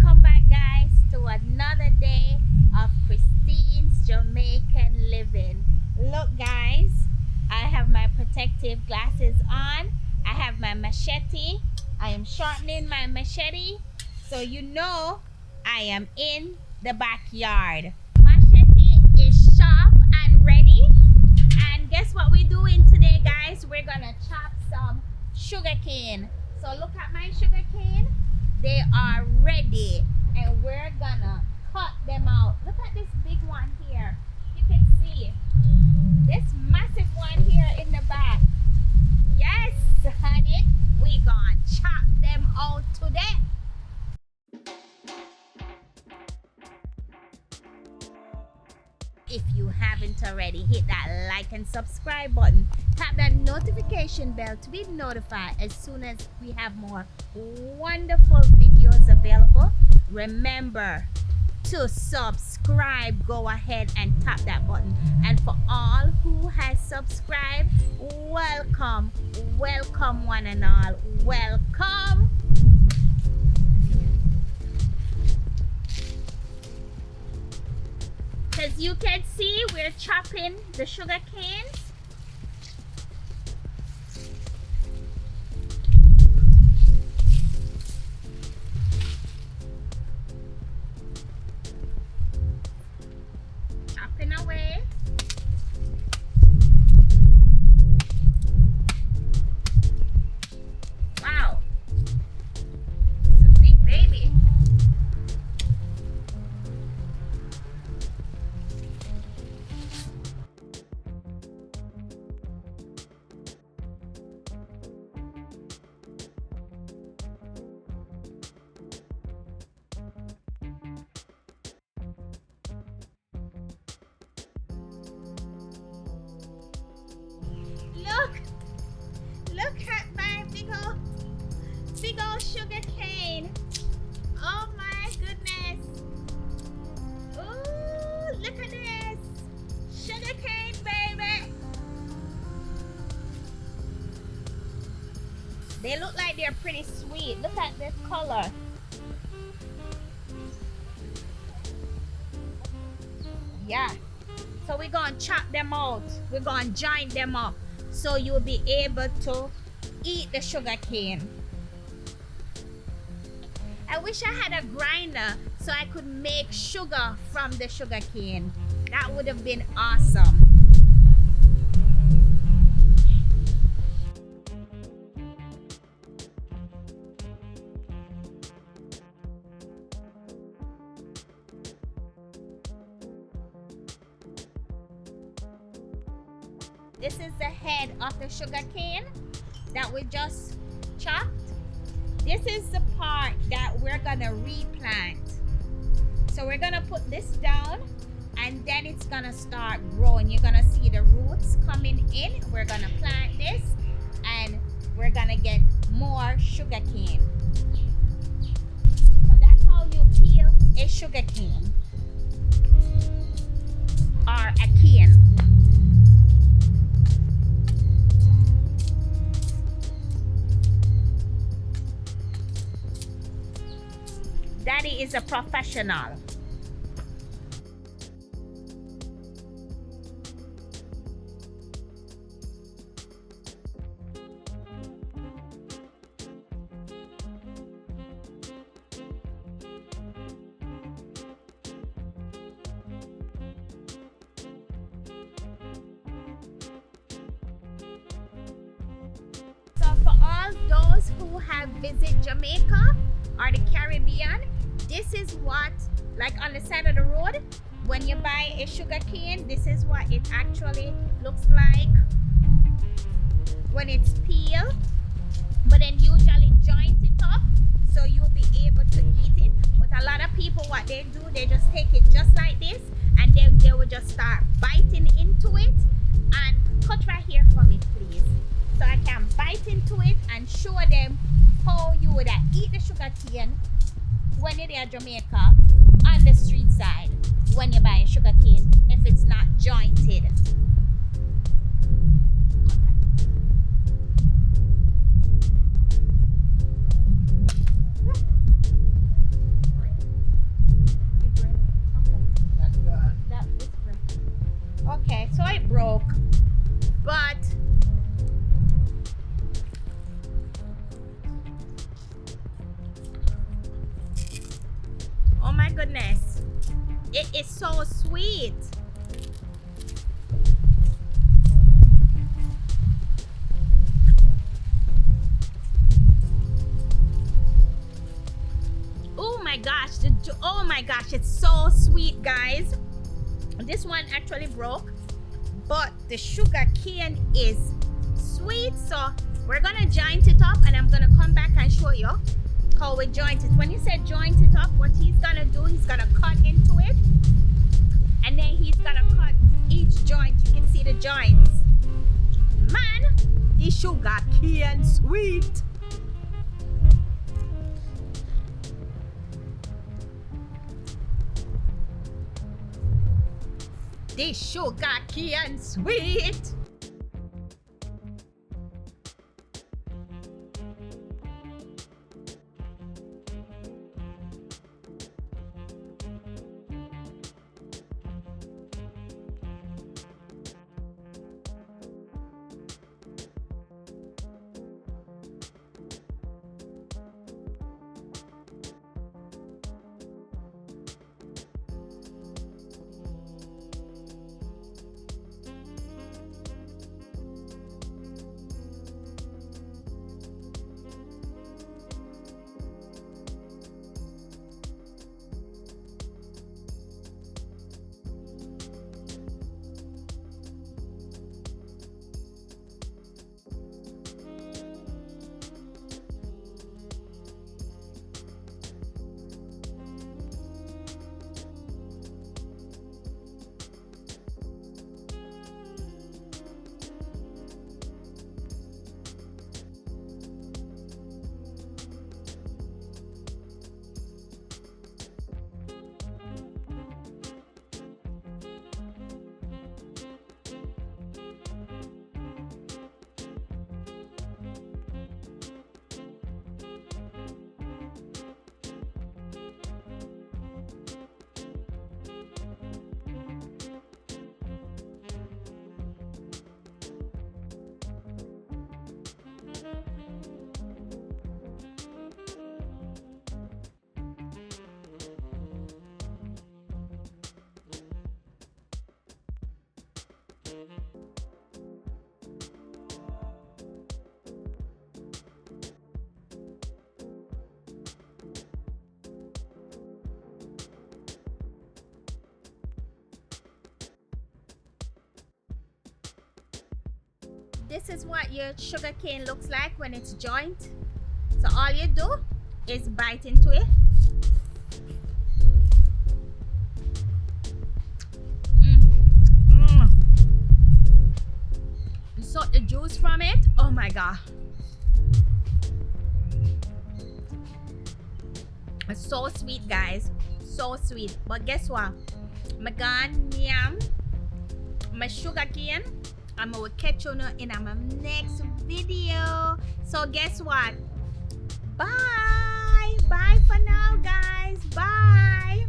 Welcome back, guys, to another day of Christine's Jamaican living. Look, guys, I have my protective glasses on. I have my machete. I am sharpening my machete, so you know I am in the backyard. Machete is sharp and ready. And guess what we're doing today, guys? We're gonna chop some sugarcane. So look at my sugarcane. They are ready, and we're gonna cut them out. Look at this big one here. You can see this massive one here in the back. Yes, honey, we gonna chop them out today. If you haven't already, hit that like and subscribe button. Tap that notification bell to be notified as soon as we have more wonderful videos available. Remember to subscribe. Go ahead and tap that button. And for all who has subscribed, welcome, welcome one and all, welcome. As you can see, we're chopping the sugar canes. Chopping away. Wow, it's a big baby. Look at my big old sugar cane. Oh my goodness. Ooh, look at this. Sugar cane, baby. They look like they're pretty sweet. Look at this color. Yeah. So we're going to chop them out. We're going to join them up, so you'll be able to eat the sugar cane. I wish I had a grinder so I could make sugar from the sugar cane. That would have been awesome. This is the head of the sugar cane that we just chopped. This is the part that we're gonna replant. So we're gonna put this down, and then it's gonna start growing. You're gonna see the roots coming in. We're gonna plant this, and we're gonna get more sugar cane. So that's how you peel a sugar cane or a cane. Daddy is a professional. So for all those who have visited Jamaica or the Caribbean, this is what, like on the side of the road, when you buy a sugar cane, this is what it actually looks like when it's peeled. But then usually joint it up so you'll be able to eat it. But a lot of people, what they do, they just take it just like this, and then they will just start biting into it. And cut right here for me, please, so I can bite into it and show them how you would eat the sugar cane when you're in Jamaica on the street side, when you buy a sugar cane, if it's not jointed. my goodness. It is so sweet. Oh my gosh, oh my gosh, it's so sweet, guys. This one actually broke, but the sugar cane is sweet. So we're gonna joint it up, and I'm gonna come back and show you how we joint it. When you say joint it up, what he's gonna do, he's gonna cut into it, and then he's gonna cut each joint. You can see the joints. Man, the sugar cane sweet. This sugar cane sweet. This is what your sugar cane looks like when it's joint. So all you do is bite into it. Suck the juice from it. Oh my god. It's so sweet, guys. So sweet. But guess what? I'm gonna yam my sugar cane. I'm gonna catch you in my next video. So guess what? Bye. Bye for now, guys. Bye.